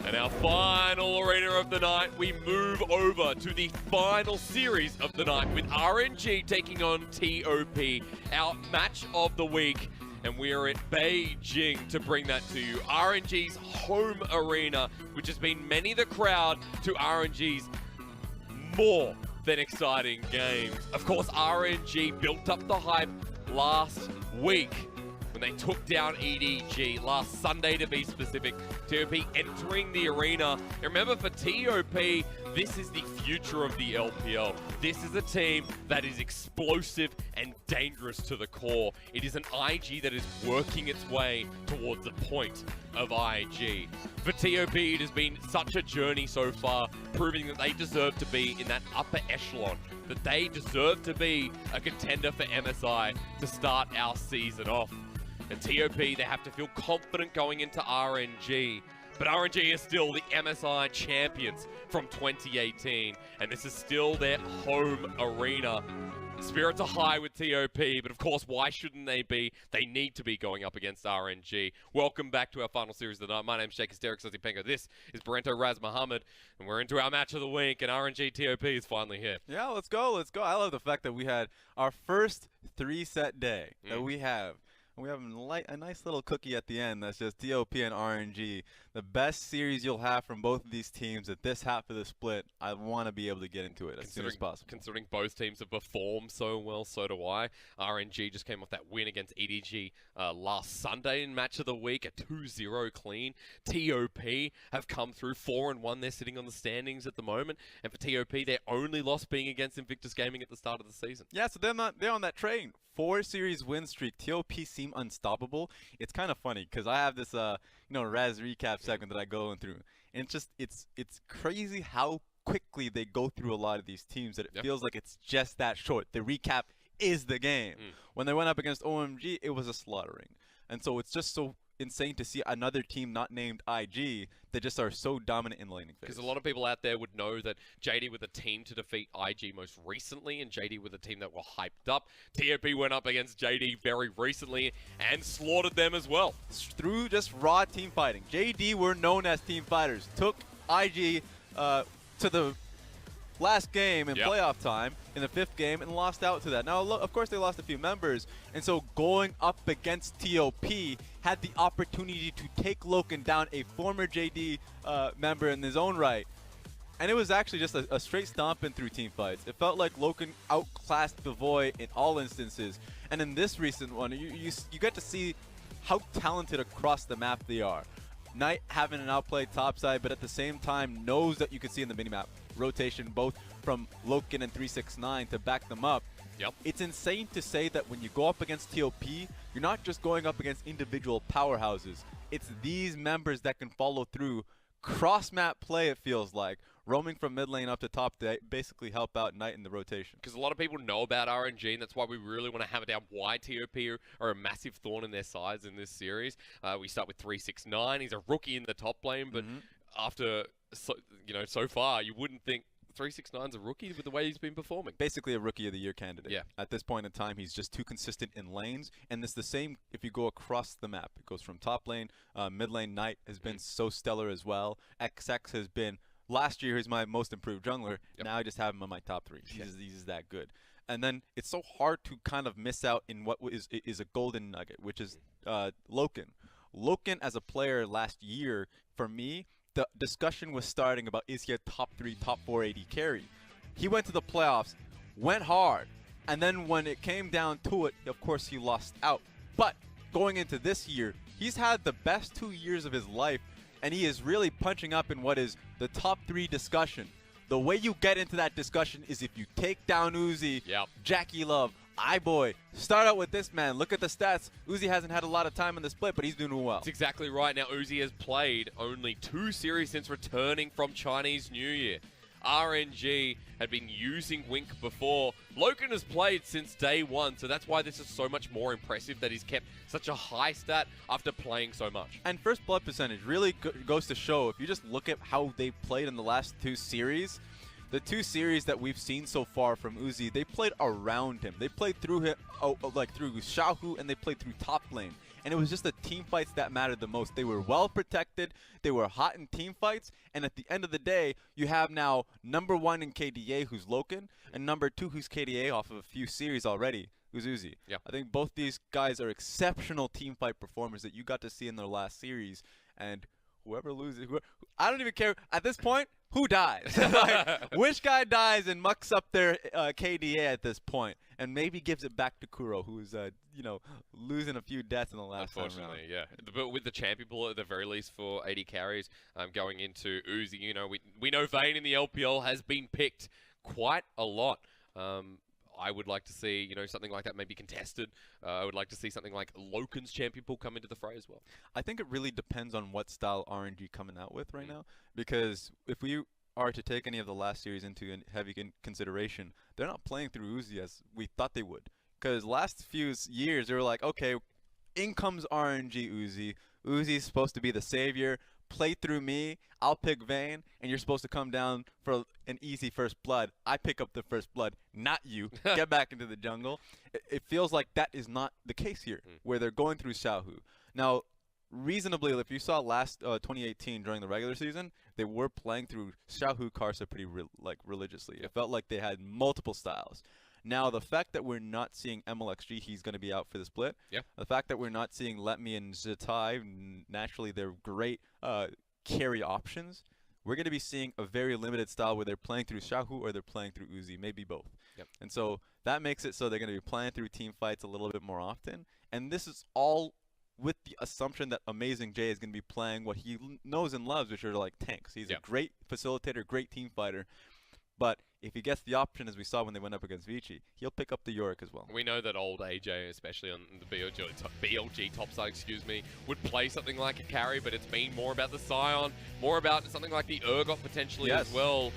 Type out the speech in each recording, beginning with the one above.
And our final arena of the night, we move over to the final series of the night with RNG taking on TOP, our match of the week. And we are at Beijing to bring that to you. RNG's home arena, which has been many the crowd to RNG's more than exciting games. Of course, RNG built up the hype last week when they took down EDG last Sunday, to be specific. TOP entering the arena. And remember, for TOP, this is the future of the LPL. This is a team that is explosive and dangerous to the core. It is an IG that is working its way towards the point of IG. For TOP, it has been such a journey so far, proving that they deserve to be in that upper echelon, that they deserve to be a contender for MSI to start our season off. And TOP, they have to feel confident going into RNG. But RNG is still the MSI champions from 2018. And this is still their home arena. The spirits are high with TOP, but of course, why shouldn't they be? They need to be going up against RNG. Welcome back to our final series of the night. My name's Sheikh Hysteric Sozipenko. This is Barento Raz Muhammad, and we're into our match of the week, and RNG TOP is finally here. Yeah, let's go, let's go. I love the fact that we had our first 3-set day that we have. We have a nice little cookie at the end that's just TOP and RNG. The best series you'll have from both of these teams at this half of the split. I want to be able to get into it as soon as possible. Considering both teams have performed so well, so do I. RNG just came off that win against EDG last Sunday in match of the week, a 2-0 clean. TOP have come through 4-1. They're sitting on the standings at the moment. And for TOP, their only loss being against Invictus Gaming at the start of the season. Yeah, so they're on that train. 4-series win streak. TOP seem unstoppable. It's kind of funny because I have this Raz recap segment that I go through, and it's crazy how quickly they go through a lot of these teams that it feels like it's just that short. The recap is the game. When they went up against OMG, it was a slaughtering, and so it's just so insane to see another team not named IG that just are so dominant in laning phase. Because a lot of people out there would know that JD were the team to defeat IG most recently, and JD were the team that were hyped up. TOP went up against JD very recently and slaughtered them as well. Through just raw team fighting. JD were known as team fighters. Took IG to the last game in playoff time in the 5th game and lost out to that. Now, of course, they lost a few members, and so going up against TOP had the opportunity to take Loken down, a former JD member in his own right. And it was actually just a straight stomping through team fights. It felt like Loken outclassed Bavoy in all instances. And in this recent one, you get to see how talented across the map they are. Knight having an outplay topside, but at the same time knows that you can see in the minimap rotation both from Loken and 369 to back them up. It's insane to say that when you go up against TOP, you're not just going up against individual powerhouses. It's these members that can follow through. Cross-map play, it feels like. Roaming from mid lane up to top to basically help out Knight in the rotation. Because a lot of people know about RNG, and that's why we really want to hammer down why TOP are a massive thorn in their sides in this series. We start with 369. He's a rookie in the top lane, but after so far, you wouldn't think 369's a rookie with the way he's been performing. Basically a Rookie of the Year candidate. Yeah. At this point in time, he's just too consistent in lanes, and it's the same if you go across the map. It goes from top lane, mid lane. Knight has been so stellar as well. XX has been, last year he's my most improved jungler. Now I just have him on my top 3. He's that good. And then it's so hard to kind of miss out in what is a golden nugget, which is Loken. Loken as a player last year, for me, the discussion was starting about, is he a top 3, top 4 AD carry? He went to the playoffs, went hard, and then when it came down to it, of course he lost out. But going into this year, he's had the best 2 years of his life, and he is really punching up in what is the top 3 discussion. The way you get into that discussion is if you take down Uzi, Jackie Love, iBoy. Start out with this man. Look at the stats. Uzi hasn't had a lot of time in the split, but he's doing well. That's exactly right. Now, Uzi has played only 2 series since returning from Chinese New Year. RNG had been using Wink before. Loken has played since day 1, so that's why this is so much more impressive that he's kept such a high stat after playing so much. And first blood percentage really goes to show, if you just look at how they played in the last 2 series, the 2 series that we've seen so far from Uzi, they played around him. They played through him, like through Xiaohu, and they played through top lane. and it was just the team fights that mattered the most. They were well protected, they were hot in team fights, and at the end of the day, you have now #1 in KDA, who's Loken, and #2, who's KDA off of a few series already, who's Uzi. Yeah. I think both these guys are exceptional team fight performers that you got to see in their last series, and whoever loses, I don't even care at this point who dies. Like, which guy dies and mucks up their KDA at this point, and maybe gives it back to Kuro, who's losing a few deaths in the last time round. Unfortunately, yeah. But with the champion pool at the very least for 80 carries, going into Uzi, we know Vayne in the LPL has been picked quite a lot. I would like to see, something like that maybe contested. I would like to see something like Loken's champion pool come into the fray as well. I think it really depends on what style RNG coming out with right now, because if we are to take any of the last series into heavy consideration, they're not playing through Uzi as we thought they would. Because last few years, they were like, okay, in comes RNG Uzi. Uzi's supposed to be the savior. Play through me, I'll pick Vayne, and you're supposed to come down for an easy first blood. I pick up the first blood, not you. Get back into the jungle. It feels like that is not the case here, where they're going through Xiaohu. Now, reasonably, if you saw last 2018 during the regular season, they were playing through Xiaohu Karsa pretty religiously. It felt like they had multiple styles. Now, the fact that we're not seeing MLXG, he's going to be out for the split. Yeah. The fact that we're not seeing Letme and Zitai, naturally they're great carry options. We're going to be seeing a very limited style where they're playing through Xiaohu or they're playing through Uzi, maybe both. Yep. And so that makes it so they're going to be playing through team fights a little bit more often. And this is all with the assumption that Amazing J is going to be playing what he knows and loves, which are like tanks. He's a great facilitator, great team fighter. But if he gets the option, as we saw when they went up against Vici, he'll pick up the Yorick as well. We know that old AJ, especially on the BLG top side, would play something like a carry, but it's been more about the Scion, more about something like the Urgot potentially as well.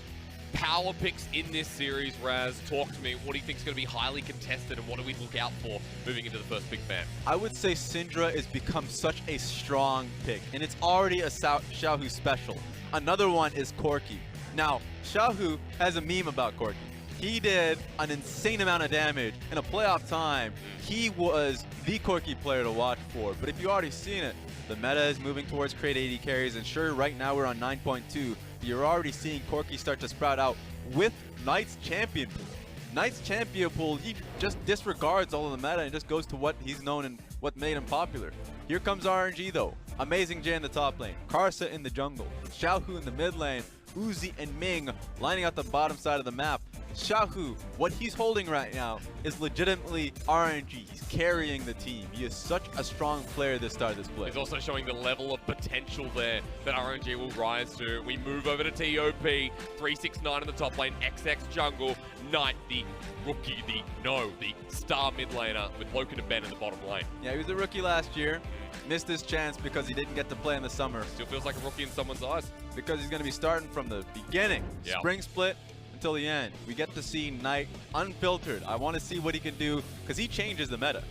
Power picks in this series, Raz, talk to me. What do you think is going to be highly contested, and what do we look out for moving into the first big fan? I would say Syndra has become such a strong pick, and it's already a Xiaohu special. Another one is Corki. Now, Xiaohu has a meme about Corki. He did an insane amount of damage in a playoff time. He was the Corki player to watch for. But if you already seen it, the meta is moving towards crate 80 carries. And sure, right now we're on 9.2. But you're already seeing Corki start to sprout out with Knight's champion pool. Knight's champion pool, he just disregards all of the meta and just goes to what he's known and what made him popular. Here comes RNG though. Amazing J in the top lane. Karsa in the jungle. Xiaohu in the mid lane. Uzi and Ming lining out the bottom side of the map. Xiaohu, what he's holding right now is legitimately RNG. He's carrying the team. He is such a strong player this start of this play. He's also showing the level of potential there that RNG will rise to. We move over to TOP, 369 in the top lane, XX jungle, Knight, the rookie, the star mid laner with Loken and Ben in the bottom lane. Yeah, he was a rookie last year. Missed his chance because he didn't get to play in the summer. Still feels like a rookie in someone's eyes. Because he's going to be starting from the beginning. Spring split until the end. We get to see Knight unfiltered. I want to see what he can do because he changes the meta.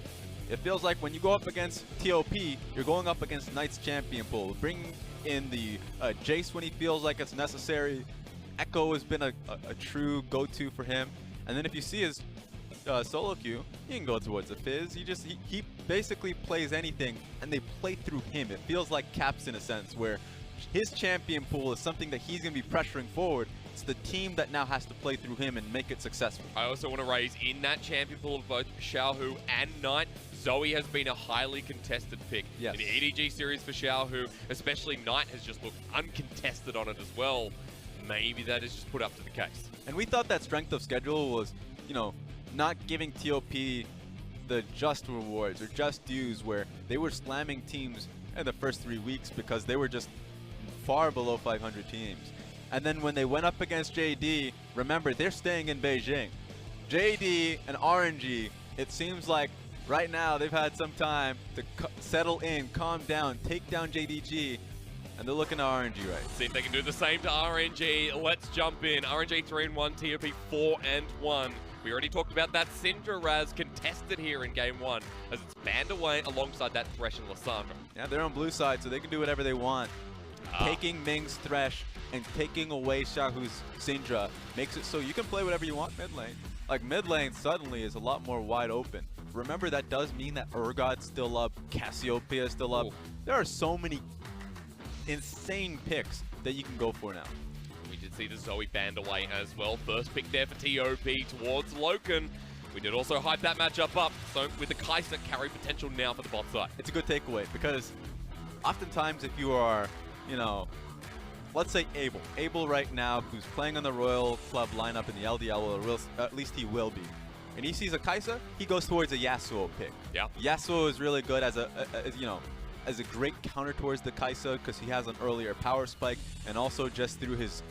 It feels like when you go up against TOP, you're going up against Knight's champion pool. Bring in the Jace when he feels like it's necessary. Echo has been a true go-to for him. And then if you see his solo queue, he can go towards the Fizz. He basically plays anything, and they play through him. It feels like Caps in a sense, where his champion pool is something that he's going to be pressuring forward. It's the team that now has to play through him and make it successful. I also want to raise in that champion pool of both Xiaohu and Knight. Zoe has been a highly contested pick in the EDG series for Xiaohu, especially Knight has just looked uncontested on it as well. Maybe that is just put up to the case. And we thought that strength of schedule was, not giving TOP the just rewards or just dues where they were slamming teams in the first 3 weeks because they were just far below 500 teams. And then when they went up against JD, remember, they're staying in Beijing. JD and RNG, it seems like right now they've had some time to settle in, calm down, take down JDG, and they're looking at RNG right. See if they can do the same to RNG. Let's jump in. RNG 3-1, TOP 4-1. We already talked about that Syndra Raz contested here in game 1 as it's banned away alongside that Thresh and Lissandra. Yeah, they're on blue side, so they can do whatever they want. Taking Ming's Thresh and taking away Xiaohu's Syndra makes it so you can play whatever you want mid lane. Like mid lane suddenly is a lot more wide open. remember that does mean that Urgot's still up, Cassiopeia is still up. Ooh. There are so many insane picks that you can go for now. We did see the Zoe band away as well. First pick there for TOP towards Loken. We did also hype that matchup up, so with the Kai'Sa carry potential now for the bot side. It's a good takeaway because oftentimes if you are, you know, let's say Abel right now, who's playing on the Royal Club lineup in the LDL, or at least he will be, and he sees a Kai'Sa, he goes towards a Yasuo pick. Yeah. Yasuo is really good as a great counter towards the Kai'Sa because he has an earlier power spike, and also just through his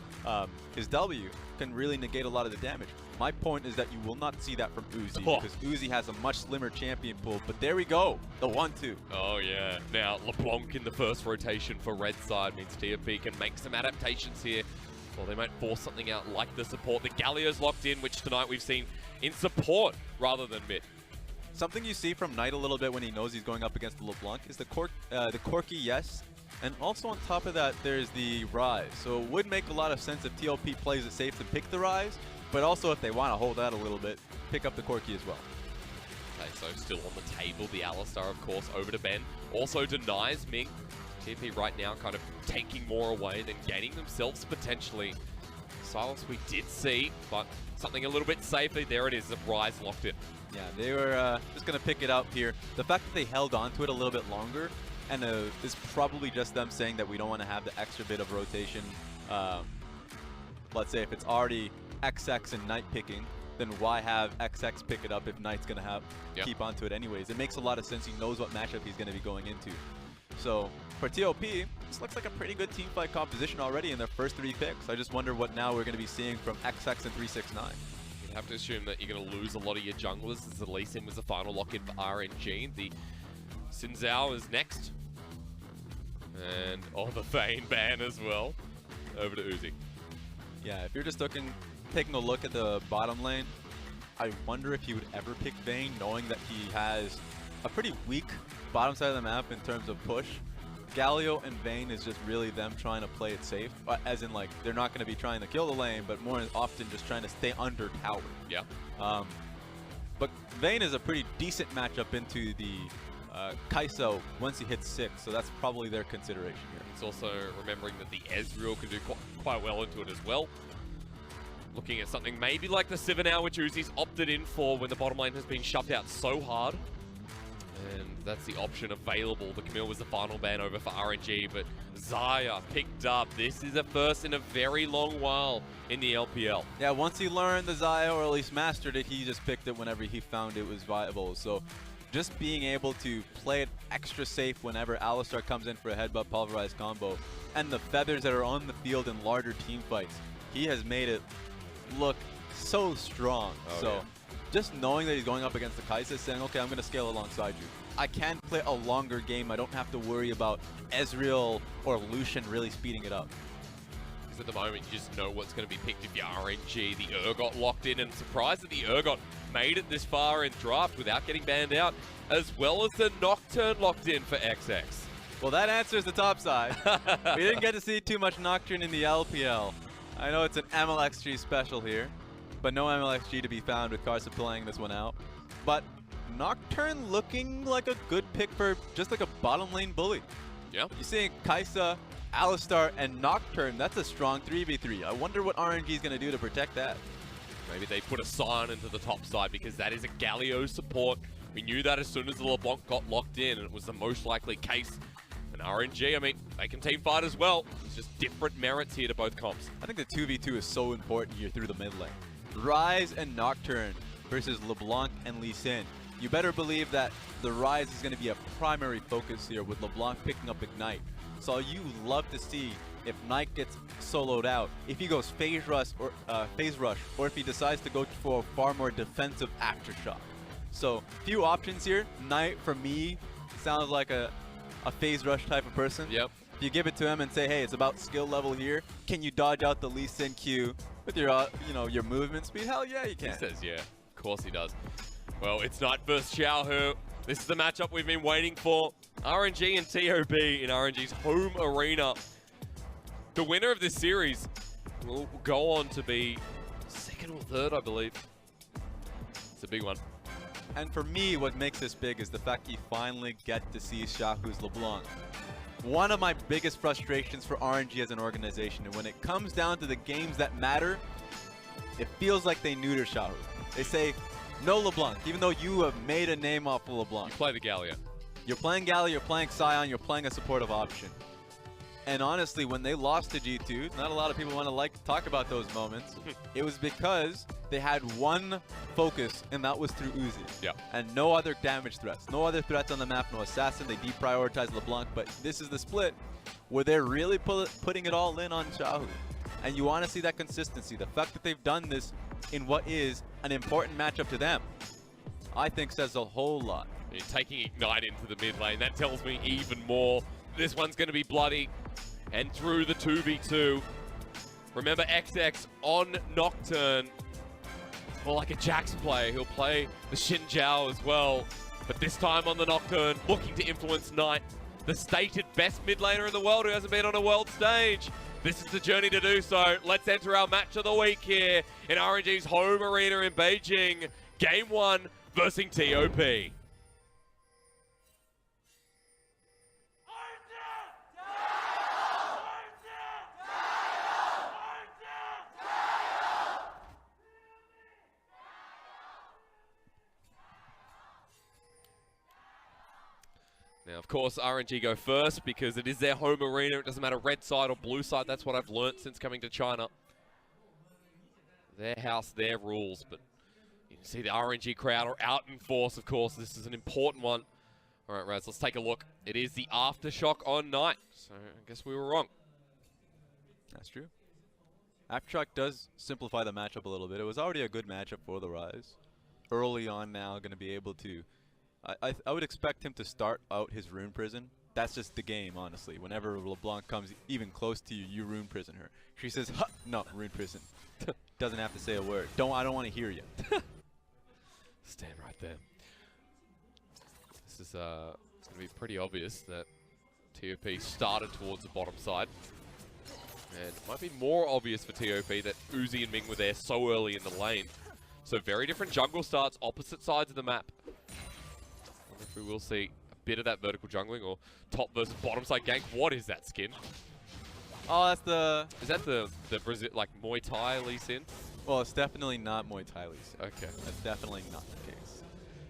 W can really negate a lot of the damage. My point is that you will not see that from Uzi because Uzi has a much slimmer champion pool, but there we go, the 1-2. Oh yeah, now LeBlanc in the first rotation for red side means TOP can make some adaptations here. Well, they might force something out like the support. The Galio's locked in, which tonight we've seen in support rather than mid. Something you see from Knight a little bit when he knows he's going up against the LeBlanc is the Corki, yes. And also on top of that, there's the Rise. So it would make a lot of sense if TOP plays it safe to pick the Rise, but also if they want to hold out a little bit, pick up the Corki as well. Okay, so still on the table, the Alistar, of course, over to Ben. Also denies Ming. TP right now kind of taking more away than gaining themselves potentially. Silence we did see, but something a little bit safer. There it is, the Rise locked in. Yeah, they were just going to pick it up here. The fact that they held on to it a little bit longer and is probably just them saying that we don't want to have the extra bit of rotation. Let's say if it's already XX and Knight picking, then why have XX pick it up if Knight's going to keep onto it anyways? It makes a lot of sense. He knows what matchup he's going to be going into. So for TOP, this looks like a pretty good teamfight composition already in their first 3 picks. I just wonder what now we're going to be seeing from XX and 369. You have to assume that you're going to lose a lot of your junglers, as the Lee Sin was the final lock-in for RNG. The Xin Zhao is next. And the Vayne ban as well. Over to Uzi. Yeah, if you're just taking a look at the bottom lane, I wonder if he would ever pick Vayne, knowing that he has a pretty weak bottom side of the map in terms of push. Galio and Vayne is just really them trying to play it safe, as in like they're not going to be trying to kill the lane, but more often just trying to stay under tower. Yeah. But Vayne is a pretty decent matchup into the Kai'Sa once he hits 6, so that's probably their consideration here. It's also remembering that the Ezreal can do quite well into it as well. Looking at something maybe like the Sivir, which Uzi's opted in for when the bottom lane has been shoved out so hard. And that's the option available. The Camille was the final ban over for RNG, but Xayah picked up. This is a first in a very long while in the LPL. Yeah, once he learned the Xayah, or at least mastered it, he just picked it whenever he found it was viable. So just being able to play it extra safe whenever Alistar comes in for a headbutt pulverized combo, and the feathers that are on the field in larger team fights, he has made it look so strong. Just knowing that he's going up against the Kai'Sa, saying, okay, I'm going to scale alongside you. I can play a longer game. I don't have to worry about Ezreal or Lucian really speeding it up. Because at the moment, you just know what's going to be picked if you're RNG. The Urgot locked in, and surprised that the Urgot made it this far in draft without getting banned out, as well as the Nocturne locked in for XX. Well, that answers the top side. We didn't get to see too much Nocturne in the LPL. I know it's an MLXG special here, but no MLXG to be found with Karsa playing this one out. But Nocturne looking like a good pick for just like a bottom lane bully. Yeah. You're seeing Kai'Sa, Alistar, and Nocturne. That's a strong 3v3. I wonder what RNG is going to do to protect that. Maybe they put a sign into the top side because that is a Galio support. We knew that as soon as the LeBlanc got locked in, and it was the most likely case. And RNG, I mean, they can team fight as well. It's just different merits here to both comps. I think the 2v2 is so important here through the mid lane. Rise and Nocturne versus LeBlanc and Lee Sin. You better believe that the Rise is going to be a primary focus here with LeBlanc picking up Ignite. So you love to see if Knight gets soloed out, if he goes phase rush, or if he decides to go for a far more defensive aftershock. So few options here. Knight, for me, sounds like a phase rush type of person. Yep. If you give it to him and say, hey, it's about skill level here, can you dodge out the Lee Sin Q with your, your movement speed? Hell yeah, you can. He says, yeah, of course he does. Well, it's Knight versus Xiaohu. This is the matchup we've been waiting for. RNG and TOP in RNG's home arena. The winner of this series will go on to be second or third, I believe. It's a big one. And for me, what makes this big is the fact you finally get to see Shahu's LeBlanc. One of my biggest frustrations for RNG as an organization, and when it comes down to the games that matter, it feels like they neuter Shahu. They say, no LeBlanc, even though you have made a name off of LeBlanc. You play the Gallia. You're playing Gallia, you're playing Scion, you're playing a supportive option. And honestly, when they lost to G2, not a lot of people want to talk about those moments. It was because they had one focus, and that was through Uzi. Yeah. And no other damage threats. No other threats on the map, no assassin. They deprioritized LeBlanc, but this is the split where they're really putting it all in on Shahu. And you want to see that consistency. The fact that they've done this in what is an important matchup to them, I think says a whole lot. You're taking Ignite into the mid lane. That tells me even more. This one's going to be bloody. And through the 2v2. Remember XX on Nocturne. It's more like a Jax play. He'll play the Xin Zhao as well. But this time on the Nocturne, looking to influence Knight, the stated best mid laner in the world who hasn't been on a world stage. This is the journey to do so. Let's enter our match of the week here in RNG's home arena in Beijing. Game 1 versus TOP. Now, of course, RNG go first because it is their home arena. It doesn't matter red side or blue side. That's what I've learnt since coming to China. Their house, their rules. But you can see the RNG crowd are out in force, of course. This is an important one. All right, Raz, let's take a look. It is the Aftershock on Knight. So I guess we were wrong. That's true. Aftershock does simplify the matchup a little bit. It was already a good matchup for the Rise. Early on now, going to be able to... I would expect him to start out his Rune Prison. That's just the game, honestly. Whenever LeBlanc comes even close to you, you Rune Prison her. She says, huh, no, Rune Prison. Doesn't have to say a word. I don't want to hear you. Stand right there. This is going to be pretty obvious that TOP started towards the bottom side. And it might be more obvious for TOP that Uzi and Ming were there so early in the lane. So very different jungle starts, opposite sides of the map. If we will see a bit of that vertical jungling or top versus bottom side gank. What is that skin? Oh, that's the... Is that the Brazil, like Muay Thai Lee Sin? Well, it's definitely not Muay Thai Lee Sin. Okay. That's definitely not the case.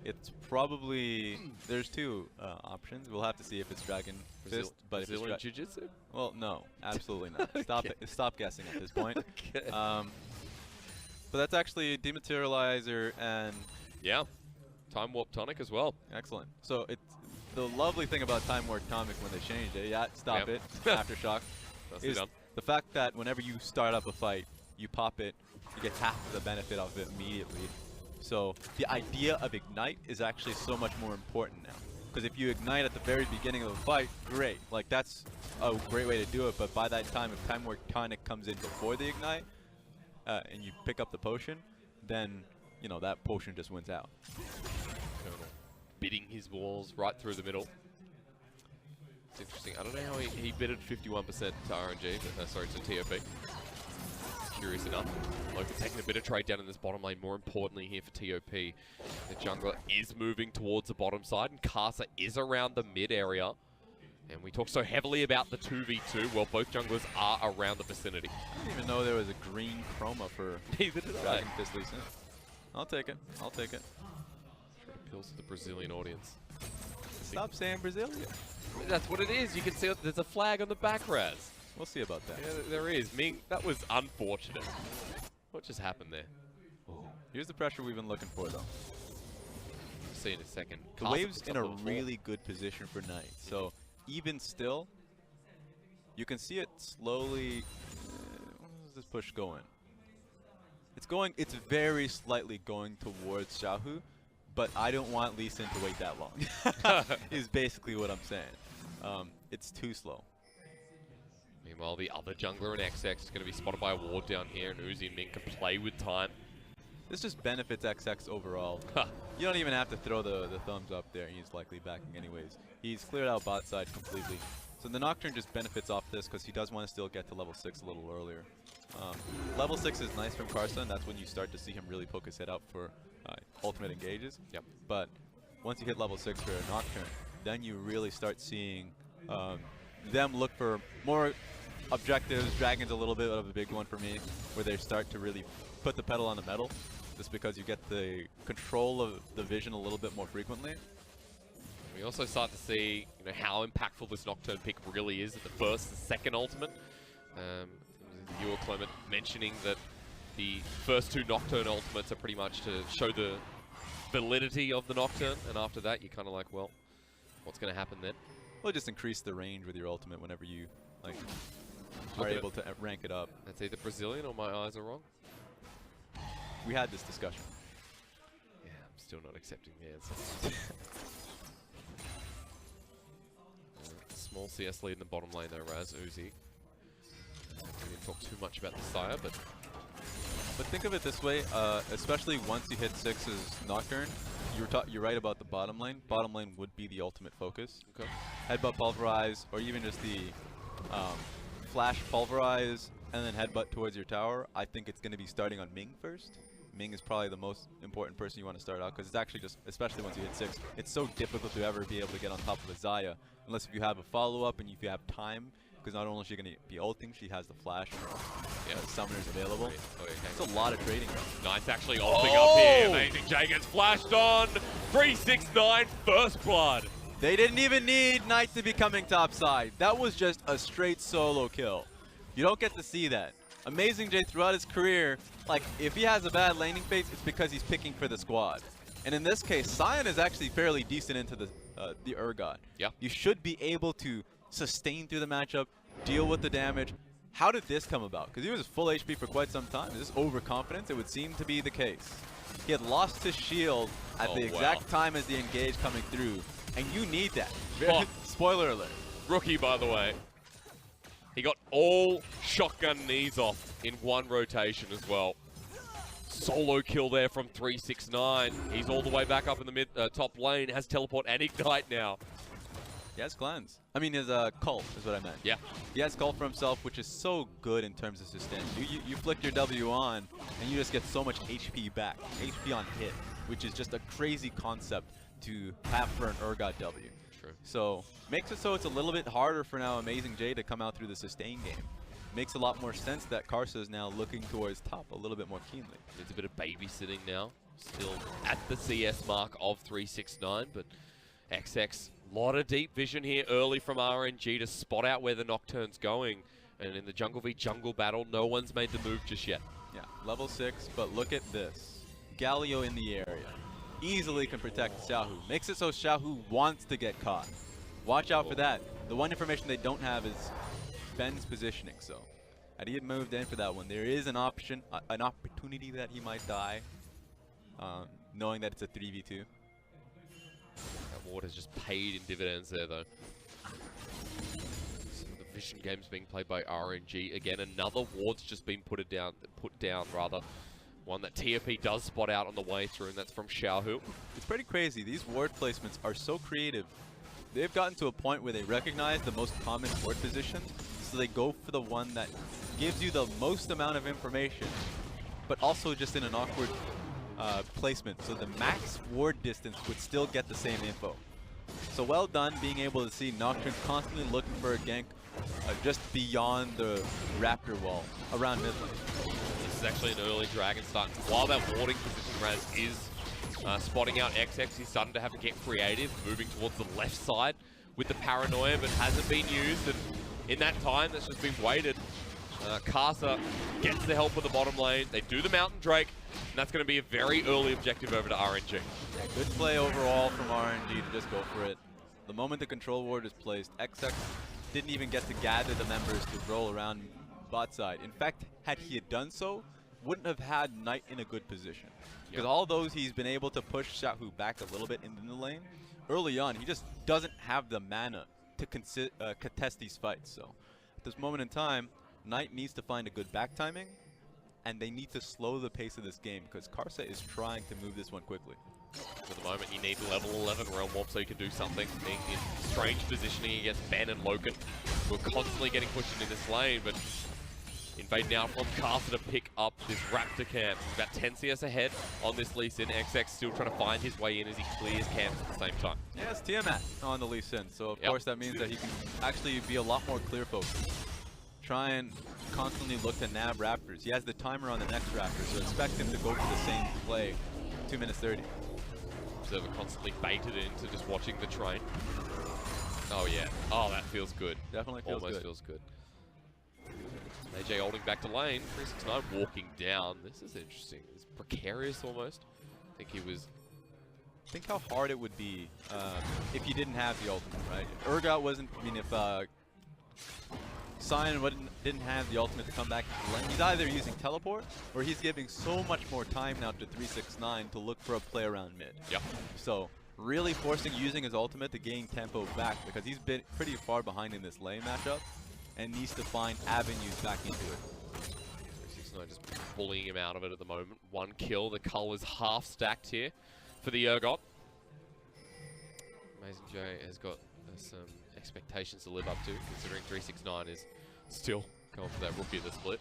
It's probably... There's two options. We'll have to see if it's Dragon Fist. But Brazilian Jiu-Jitsu? Well, no. Absolutely not. Okay. Stop guessing at this point. Okay. But that's actually Dematerializer and... Yeah. Time Warp Tonic as well. Excellent. So it's the lovely thing about Time Warp Tonic when they changed it, stop it, Aftershock, is the fact that whenever you start up a fight, you pop it, you get half of the benefit of it immediately. So the idea of Ignite is actually so much more important now. Because if you Ignite at the very beginning of a fight, great. Like that's a great way to do it, but by that time, if Time Warp Tonic comes in before the Ignite, and you pick up the potion, then you know, that potion just wins out. Colonel bidding his walls right through the middle. It's interesting. I don't know how he bidded 51% to RNG, but sorry, to TOP. Curious enough. Loka taking a bit of trade down in this bottom lane. More importantly here for TOP, the jungler is moving towards the bottom side, and Casa is around the mid area. And we talk so heavily about the 2v2. Well, both junglers are around the vicinity. I didn't even know there was a green chroma for Dragon Fist Lee Sin. I'll take it. I'll take it. Sure appeals to the Brazilian audience. Stop saying Brazilian. That's what it is. You can see there's a flag on the back, Raz. We'll see about that. Yeah, there is. Ming, that was unfortunate. What just happened there? Oh. Here's the pressure we've been looking for, though. We'll see in a second. The wave's in a really good position for Knight. So even still, you can see it slowly. Where's this push going? It's very slightly going towards Shahu, but I don't want Lee Sin to wait that long, is basically what I'm saying. It's too slow. Meanwhile, the other jungler in XX is going to be spotted by a ward down here, and Uzi and Ming can play with time. This just benefits XX overall. You don't even have to throw the thumbs up there. He's likely backing anyways. He's cleared out bot side completely. So the Nocturne just benefits off this because he does want to still get to level 6 a little earlier. Level 6 is nice from Karsa, and that's when you start to see him really poke his head out for ultimate engages. Yep. But once you hit level 6 for a Nocturne, then you really start seeing them look for more objectives. Dragon's a little bit of a big one for me, where they start to really put the pedal on the metal, just because you get the control of the vision a little bit more frequently. We also start to see, how impactful this Nocturne pick really is at the first and second ultimate. You or Clement mentioning that the first 2 Nocturne ultimates are pretty much to show the validity of the Nocturne, and after that you're kind of like, well, what's going to happen then? Well, just increase the range with your ultimate whenever you are able to rank it up. That's either Brazilian or my eyes are wrong. We had this discussion. Yeah, I'm still not accepting the answer. Small CS lead in the bottom lane though, Raz, Uzi. We didn't talk too much about the Sire, but think of it this way, especially once you hit 6's Nocturne, you're right about the bottom lane. Bottom lane would be the ultimate focus. Okay. Headbutt Pulverize, or even just the Flash Pulverize, and then Headbutt towards your tower. I think it's going to be starting on Ming first. Ming is probably the most important person you want to start out, because it's actually just, especially once you hit 6, it's so difficult to ever be able to get on top of a Xayah, unless if you have a follow-up and if you have time, because not only is she going to be ulting, she has the flash summoners available. Okay. It's a lot of trading. Knight's actually ulting up here. Amazing J gets flashed on. 369 first blood. They didn't even need Knight to be coming topside. That was just a straight solo kill. You don't get to see that. Amazing J throughout his career, if he has a bad laning phase, it's because he's picking for the squad. And in this case, Sion is actually fairly decent into the Urgot. Yeah. You should be able to sustain through the matchup, deal with the damage. How did this come about? Because he was full HP for quite some time. Is this overconfidence? It would seem to be the case. He had lost his shield at the exact time as the engage coming through, and you need that. Spoiler alert. Rookie, by the way. He got all shotgun knees off in one rotation as well. Solo kill there from 369. He's all the way back up in the top lane, has teleport and ignite now. He has cleanse. I mean, his cult is what I meant. Yeah. He has cult for himself, which is so good in terms of sustain. You flick your W on, and you just get so much HP back. HP on hit, which is just a crazy concept to have for an Urgot W. True. So, makes it so it's a little bit harder for now Amazing J to come out through the sustain game. Makes a lot more sense that Karsa is now looking towards top a little bit more keenly. It's a bit of babysitting now. Still at the CS mark of 369, but XX, a lot of deep vision here early from RNG to spot out where the Nocturne's going. And in the jungle v jungle battle, no one's made the move just yet. Yeah, level 6, but look at this. Galio in the area. Easily can protect Xiaohu. Makes it so Xiaohu wants to get caught. Watch out for that. The one information they don't have is Ben's positioning, so had he had moved in for that one, there is an option, an opportunity that he might die, knowing that it's a 3v2. That ward has just paid in dividends there, though. Some of the vision games being played by RNG. Again, another ward's just been put down. One that TFP does spot out on the way through, and that's from Xiaohu. It's pretty crazy. These ward placements are so creative. They've gotten to a point where they recognize the most common ward position, so they go for the one that gives you the most amount of information, but also just in an awkward placement, so the max ward distance would still get the same info. So well done being able to see Nocturne constantly looking for a gank just beyond the Raptor wall, around mid lane. This is actually an early Dragon start. While that warding position, Raz, is spotting out XX, he's starting to have to get creative, moving towards the left side with the paranoia, but hasn't been used, and in that time that's just been waited. Karsa gets the help with the bottom lane. They do the Mountain Drake, and that's going to be a very early objective over to RNG. Yeah, good play overall from RNG to just go for it. The moment the control ward is placed, XX didn't even get to gather the members to roll around bot side. In fact, had he had done so, wouldn't have had Knight in a good position. Because although he's been able to push Xiaohu back a little bit in the lane, early on he just doesn't have the mana to contest these fights. So at this moment in time, Knight needs to find a good back timing, and they need to slow the pace of this game because Karsa is trying to move this one quickly. For the moment, you need level 11 Realm Warp so you can do something. Being in strange positioning against Ben and Loken, who are constantly getting pushed into this lane, but invade now from Carter to pick up this Raptor camp. He's about 10 CS ahead on this Lee Sin. XX still trying to find his way in as he clears camps at the same time. Yeah, it's Tiamat on the Lee Sin, so of course that means that he can actually be a lot more clear focused. Try and constantly look to nab Raptors. He has the timer on the next Raptor, so expect him to go for the same play 2 minutes 30. Observer constantly baited into just watching the train. Oh yeah, oh that feels good. Definitely feels Almost good. feels good. AJ holding back to lane, 369 walking down. This is interesting. It's precarious almost. I think he was... Think how hard it would be if you didn't have the ultimate, right? Urgot wasn't, I mean, if Sion didn't have the ultimate to come back into lane, he's either using teleport or he's giving so much more time now to 369 to look for a play around mid. Yep. So really forcing using his ultimate to gain tempo back because he's been pretty far behind in this lane matchup and needs to find avenues back into it. 369 just bullying him out of it at the moment. 1 kill, the cull is half stacked here for the Urgot. Amazing J has got some expectations to live up to, considering 369 is still going for that rookie of the split.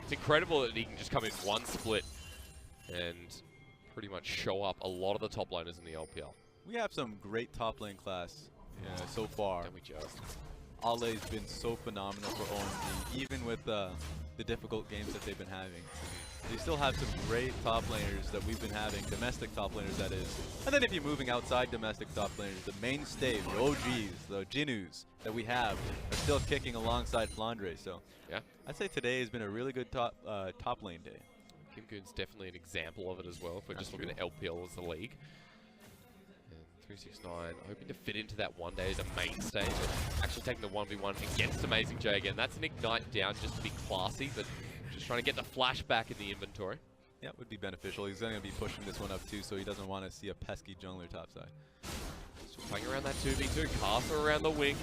It's incredible that he can just come in 1 split and pretty much show up a lot of the top laners in the LPL. We have some great top lane class so far. Can we just? Ale's been so phenomenal for OMG, even with the difficult games that they've been having. They still have some great top laners that we've been having, domestic top laners that is. And then if you're moving outside domestic top laners, the mainstay, the OGs, the Jinus that we have are still kicking alongside Flandre. So yeah, I'd say today has been a really good top lane day. Kim Goon's definitely an example of it as well, if we're just looking at LPL as the league. 369 hoping to fit into that one day as a mainstay, but actually taking the 1v1 against Amazing J again. That's an ignite down just to be classy, but just trying to get the flash back in the inventory. Yeah, it would be beneficial. He's going to be pushing this one up too, so he doesn't want to see a pesky jungler topside. Still playing around that 2v2, Carter around the wing.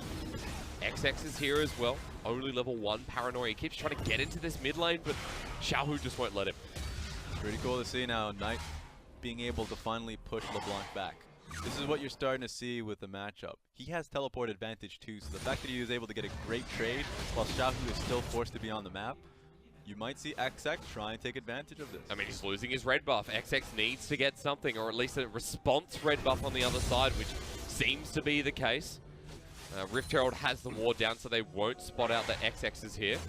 XX is here as well. Only level 1 paranoia. He keeps trying to get into this mid lane, but Xiaohu just won't let him. Pretty cool to see now, Knight being able to finally push LeBlanc back. This is what you're starting to see with the matchup. He has teleport advantage too, so the fact that he was able to get a great trade while Xiaohu is still forced to be on the map, you might see XX try and take advantage of this. I mean, he's losing his red buff. XX needs to get something, or at least a response red buff on the other side, which seems to be the case. Rift Herald has the ward down, so they won't spot out that XX is here.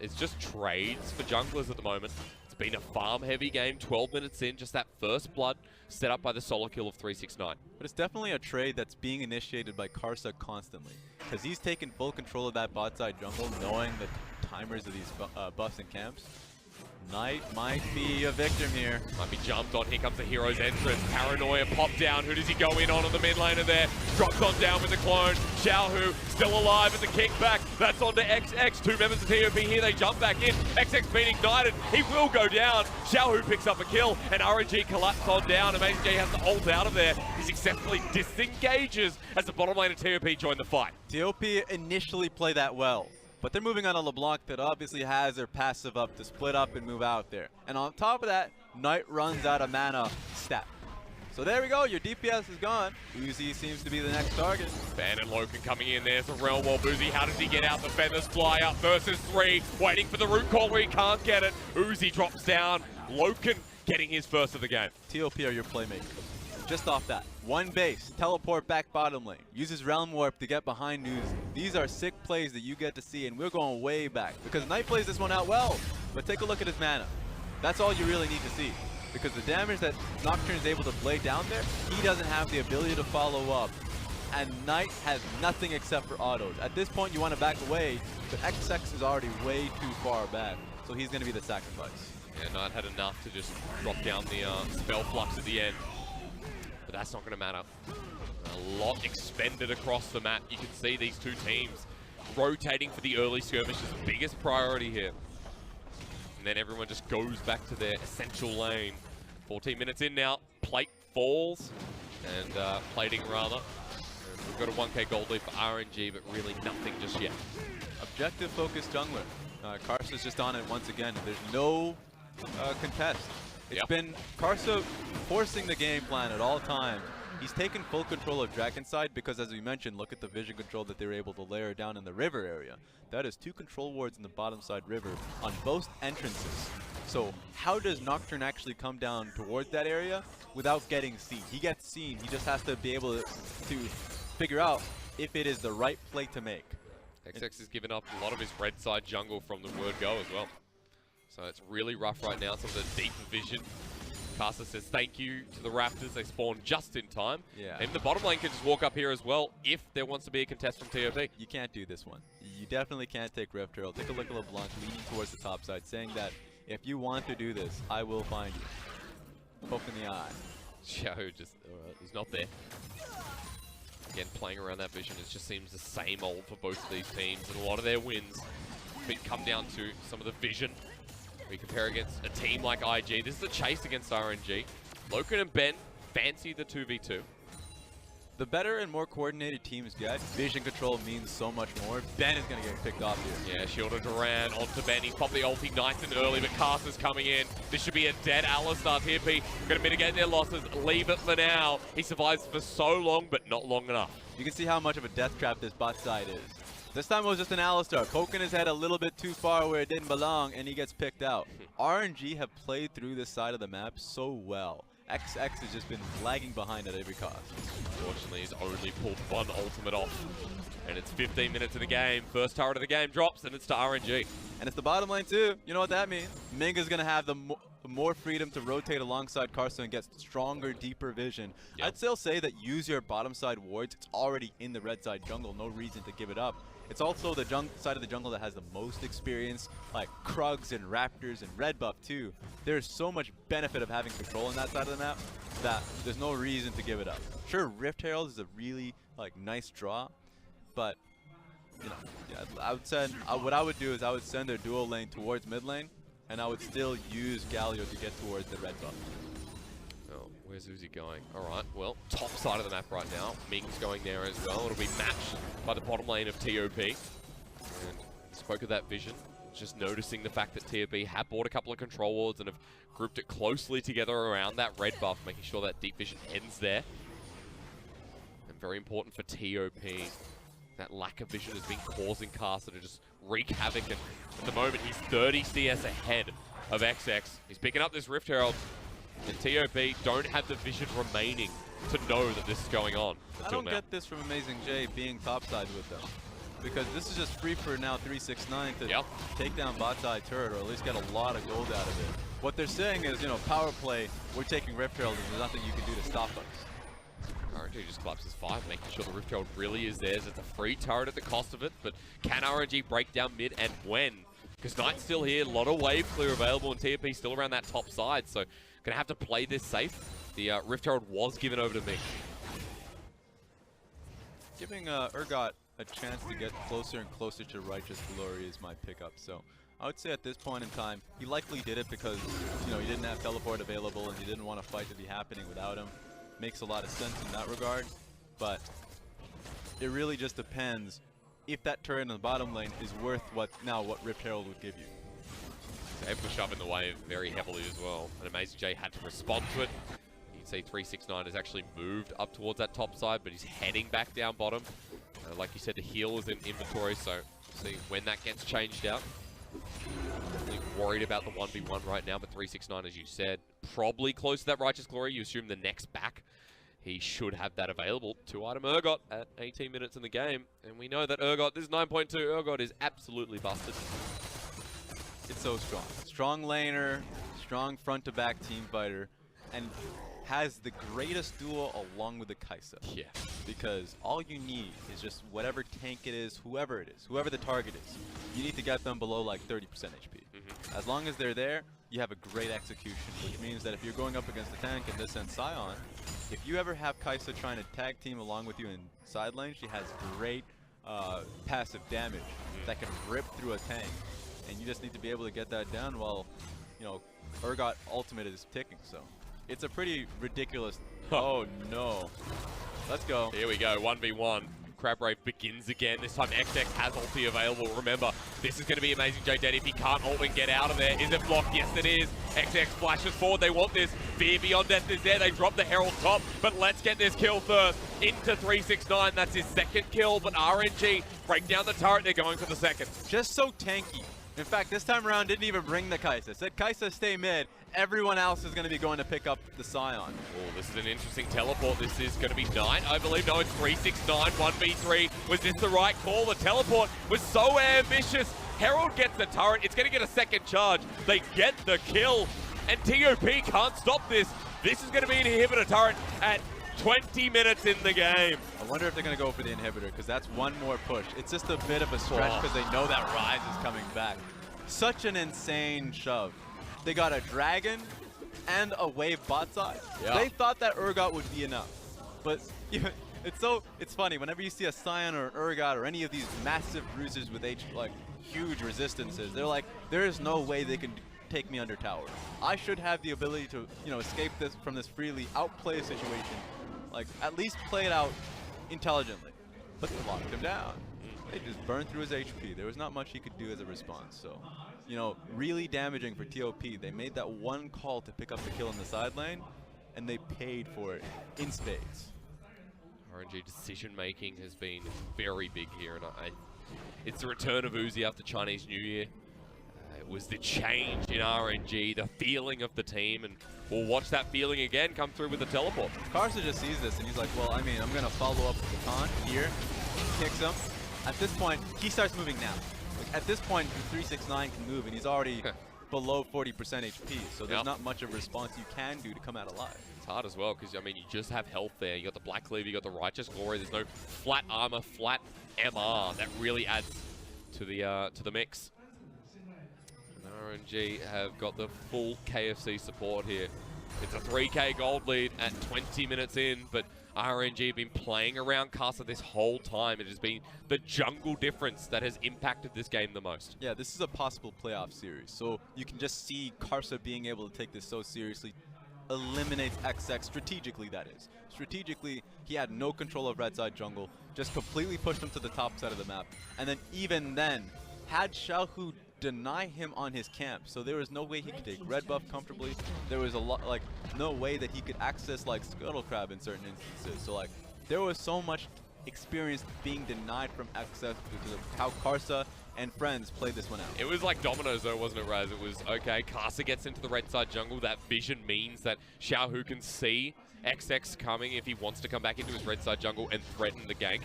It's just trades for junglers at the moment. It's been a farm-heavy game, 12 minutes in, just that first blood set up by the solo kill of 369. But it's definitely a trade that's being initiated by Karsa constantly, because he's taken full control of that bot side jungle, knowing the timers of these buffs and camps. Knight might be a victim here. Might be jumped on. Here comes the hero's entrance. Paranoia pop down. Who does he go in on the mid laner there? Drops on down with the clone. Xiaohu still alive with the kickback. That's on to XX. 2 members of TOP here. They jump back in. XX being ignited. He will go down. Xiaohu picks up a kill, and RNG collapses on down. Amazing J has to ult out of there. He successfully disengages as the bottom lane of TOP join the fight. TOP initially play that well, but they're moving on a LeBlanc that obviously has their passive up to split up and move out there. And on top of that, Knight runs out of mana stat. So there we go, your DPS is gone. Uzi seems to be the next target. Ben and Loken coming in, there's the Realm Wall. Uzi, how does he get out? The feathers fly up versus 3, waiting for the root call where he can't get it. Uzi drops down, Loken getting his first of the game. TOP are your playmakers. Just off that, 1 base, teleport back bottom lane, uses Realm Warp to get behind Uzi. These are sick plays that you get to see, and we're going way back because Knight plays this one out well, but take a look at his mana. That's all you really need to see, because the damage that Nocturne is able to play down there, he doesn't have the ability to follow up, and Knight has nothing except for autos. At this point, you want to back away, but XX is already way too far back, so he's going to be the sacrifice. Yeah, Knight had enough to just drop down the spell flux at the end. But that's not going to matter. A lot expended across the map. You can see these two teams rotating for the early skirmishes. Biggest priority here. And then everyone just goes back to their essential lane. 14 minutes in now. Plate falls. And plating rather. And we've got a 1k gold lead for RNG, but really nothing just yet. Objective focused jungler. Karsa's just on it once again. There's no contest. It's been Karsa forcing the game plan at all times. He's taken full control of Drakenside because, as we mentioned, look at the vision control that they were able to layer down in the river area. That is 2 control wards in the bottom side river on both entrances. So how does Nocturne actually come down towards that area without getting seen? He gets seen. He just has to be able to figure out if it is the right play to make. XX has given up a lot of his red side jungle from the word go as well. So it's really rough right now. Some of the deep vision. Karsa says thank you to the Raptors. They spawned just in time. Yeah. And the bottom lane can just walk up here as well if there wants to be a contest from TOP. You can't do this one. You definitely can't take Rift Herald. Take a look at LeBlanc leaning towards the top side, saying that if you want to do this, I will find you. Poke in the eye. Xiao just, he's not there. Again, playing around that vision, it just seems the same old for both of these teams, and a lot of their wins come down to some of the vision. We compare against a team like IG. This is a chase against RNG. Loken and Ben fancy the 2v2. The better and more coordinated teams get, vision control means so much more. Ben is going to get picked off here. Yeah, shielded Duran onto Ben. He's popped the ulti nice and early, but Karsa's coming in. This should be a dead Alistar. TP going to mitigate their losses. Leave it for now. He survives for so long, but not long enough. You can see how much of a death trap this bot side is. This time it was just an Alistar, poking his head a little bit too far where it didn't belong, and he gets picked out. RNG have played through this side of the map so well. XX has just been lagging behind at every cost. Unfortunately, he's only pulled one ultimate off. And it's 15 minutes in the game. First turret of the game drops, and it's to RNG. And it's the bottom lane too. You know what that means? Minga's going to have the more freedom to rotate alongside Karsa and get stronger, deeper vision. Yep. I'd still say that use your bottom side wards. It's already in the red side jungle. No reason to give it up. It's also the side of the jungle that has the most experience, like Krugs and Raptors and Red Buff too. There's so much benefit of having control on that side of the map that there's no reason to give it up. Sure, Rift Herald is a really nice draw, but you know, yeah, I would send. What I would do is I would send their dual lane towards mid lane, and I would still use Galio to get towards the red buff. Oh, where's Uzi going? All right, well, top side of the map right now. Ming's going there as well. It'll be matched by the bottom lane of TOP. And spoke of that vision. Just noticing the fact that TOP have bought a couple of control wards and have grouped it closely together around that red buff, making sure that deep vision ends there. And very important for TOP. That lack of vision has been causing Karsa to just wreak havoc. And at the moment, he's 30 CS ahead of XX. He's picking up this Rift Herald. And TOP don't have the vision remaining to know that this is going on. I don't get this from Amazing J being topside with them. Because this is just free for now 369 to take down bot side turret, or at least get a lot of gold out of it. What they're saying is, you know, power play, we're taking Rift Herald and there's nothing you can do to stop us. RNG just collapses 5, making sure the Rift Herald really is theirs. It's a free turret at the cost of it, but can RNG break down mid, and when? Because Knight's still here, a lot of wave clear available, and TOP still around that top side, so gonna have to play this safe. The Rift Herald was given over to Ming. Giving Urgot a chance to get closer and closer to Righteous Glory is my pickup, so I would say at this point in time, he likely did it because, you know, he didn't have teleport available and he didn't want a fight to be happening without him. Makes a lot of sense in that regard, but it really just depends if that turret in the bottom lane is worth what Rift Herald would give you. They able to shove in the wave very heavily as well, and Amazing J had to respond to it. You can see 369 has actually moved up towards that top side, but he's heading back down bottom. Like you said, the heal is in inventory, so see when that gets changed out. Definitely worried about the 1v1 right now, but 369, as you said, probably close to that Righteous Glory. You assume the next back, he should have that available. 2-item Urgot at 18 minutes in the game, and we know that Urgot, this is 9.2, Urgot is absolutely busted. It's so strong. Strong laner, strong front-to-back team fighter, and has the greatest duo along with the Kai'Sa. Yeah. Because all you need is just whatever tank it is, whoever it is, whoever the target is, you need to get them below like 30% HP. As long as they're there, you have a great execution, which means that if you're going up against the tank, in this sense Sion, if you ever have Kai'Sa trying to tag team along with you in side lane, she has great passive damage that can rip through a tank. And you just need to be able to get that down while, you know, Urgot ultimate is ticking, so. It's a pretty ridiculous, oh no. Let's go. Here we go, 1v1. Crab Rave begins again. This time XX has ulti available. Remember, This is going to be amazing, J Dead, if he can't ult and get out of there. Is it blocked? Yes, it is. XX flashes forward. They want this. Fear Beyond Death is there. They drop the Herald top, but let's get this kill first. Into 369. That's his second kill, but RNG break down the turret. They're going for the second. Just so tanky. In fact, this time around didn't even bring the Kai'Sa. Said Kai'Sa stay mid. Everyone else is going to be going to pick up the Scion. Oh, this is an interesting teleport. This is going to be Knight, I believe. No, it's 369, 1v3. Was this the right call? The teleport was so ambitious. Herald gets the turret. It's going to get a second charge. They get the kill. And TOP can't stop this. This is going to be an inhibitor turret at 20 minutes in the game. I wonder if they're going to go for the inhibitor, because that's one more push. It's just a bit of a stretch because they know that Rise is coming back. Such an insane shove. They got a Dragon and a Wave bot side. Yeah. They thought that Urgot would be enough. But it's funny, whenever you see a Scion or an Urgot or any of these massive bruisers with huge resistances, they're like, there is no way they can take me under tower. I should have the ability to, escape this from this freely, outplay a situation, at least play it out intelligently. But they locked him down. They just burned through his HP. There was not much he could do as a response. So, really damaging for TOP. They made that one call to pick up the kill in the side lane, and they paid for it in spades. RNG decision making has been very big here, and it's the return of Uzi after Chinese New Year. It was the change in RNG, the feeling of the team, and we'll watch that feeling again come through with the teleport. Karsa just sees this and he's like, well, I'm going to follow up with the taunt here, kicks him. At this point, he starts moving now. At this point, 369 can move and he's already below 40% HP, so there's not much of a response you can do to come out alive. It's hard as well, because, you just have health there. You got the Black Cleaver, you got the Righteous Glory. There's no flat armor, flat MR. That really adds to the mix. RNG have got the full KFC support here. It's a 3k gold lead at 20 minutes in, but RNG have been playing around Karsa this whole time. It has been the jungle difference that has impacted this game the most. Yeah, this is a possible playoff series, so you can just see Karsa being able to take this so seriously. Eliminates XX strategically, that is. Strategically, he had no control of red side jungle, just completely pushed him to the top side of the map, and then even then, had Xiaohu deny him on his camp, so there was no way he could take red buff comfortably. There was no way that he could access Scuttle Crab in certain instances. So there was so much experience being denied from access because of how Karsa and friends played this one out. It was like dominoes though, wasn't it, Raz? It was, okay, Karsa gets into the red side jungle. That vision means that Xiaohu can see XX coming if he wants to come back into his red side jungle and threaten the gank.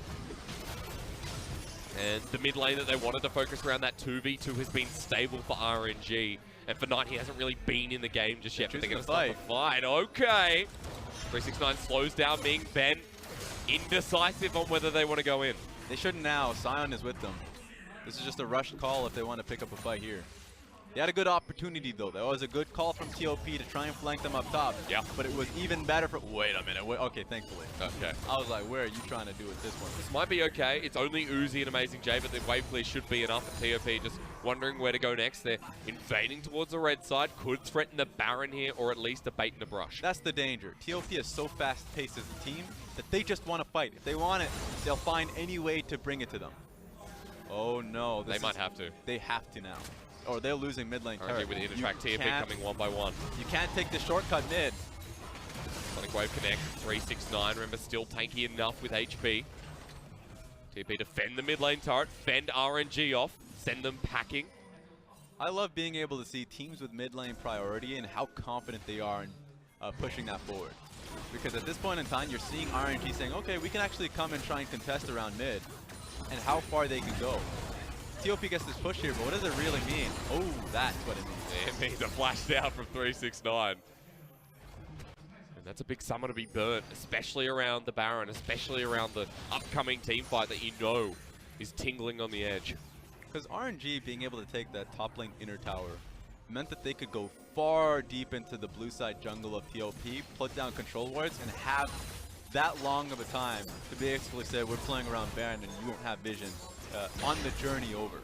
And the mid lane that they wanted to focus around, that 2v2 has been stable for RNG. And for Knight, he hasn't really been in the game just yet, but they're going to start the fight. Okay. 369 slows down Ming. Ben indecisive on whether they want to go in. They shouldn't now. Scion is with them. This is just a rushed call if they want to pick up a fight here. They had a good opportunity, though. That was a good call from TOP to try and flank them up top. Yeah. But it was even better for... Wait a minute. Okay, thankfully. Okay. I was like, where are you trying to do with this one? This might be okay. It's only Uzi and Amazing J, but the wave clear should be enough for TOP. Just wondering where to go next. They're invading towards the red side. Could threaten the Baron here, or at least a bait in a brush. That's the danger. TOP is so fast-paced as a team that they just want to fight. If they want it, they'll find any way to bring it to them. Oh, no. They might have to. They have to now. Or they're losing mid lane turret. With Intertrack TOP coming one by one. You can't take the shortcut mid. Sonic Wave connect, 369. Remember, still tanky enough with HP. TOP defend the mid lane turret, fend RNG off, send them packing. I love being able to see teams with mid lane priority and how confident they are in pushing that forward. Because at this point in time, you're seeing RNG saying, okay, we can actually come and try and contest around mid, and how far they can go. TOP gets this push here, but what does it really mean? Oh, that's what it means. It means a flash down from 369. And that's a big summon to be burnt, especially around the Baron, especially around the upcoming team fight that you know is tingling on the edge. Because RNG being able to take that top lane inner tower meant that they could go far deep into the blue side jungle of TOP, put down control wards, and have that long of a time to be able to say, we're playing around Baron and you won't have vision on the journey over.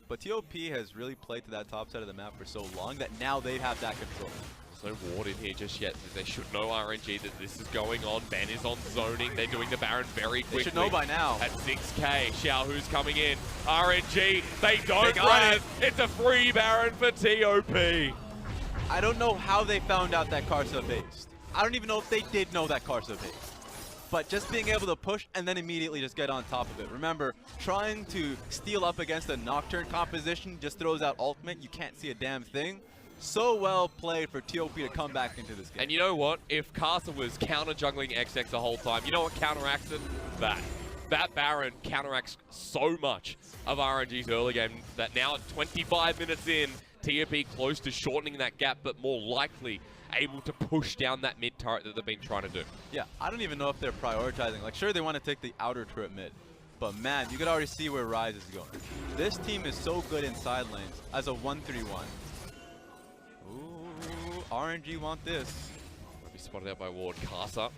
But TOP has really played to that top side of the map for so long that now they have that control. There's no ward in here just yet. They should know RNG that this is going on. Ben is on zoning. They're doing the Baron very quickly. They should know by now. At 6k, Xiaohu's coming in. RNG, they don't run it. It's a free Baron for TOP. I don't know how they found out that Karsa based. I don't even know if they did know that Karsa based. But just being able to push and then immediately just get on top of it. Remember, trying to steal up against a Nocturne composition just throws out ultimate. You can't see a damn thing. So well played for TOP to come back into this game. And you know what? If Karsa was counter-jungling XX the whole time, you know what counteracts it? That Baron counteracts so much of RNG's early game that now at 25 minutes in, TOP close to shortening that gap, but more likely able to push down that mid turret that they've been trying to do. Yeah, I don't even know if they're prioritizing. Like, sure, they want to take the outer turret mid, but man, you could already see where Rise is going. This team is so good in side lanes as a 1-3-1. Ooh, RNG want this. Might be spotted out by Ward. Karsa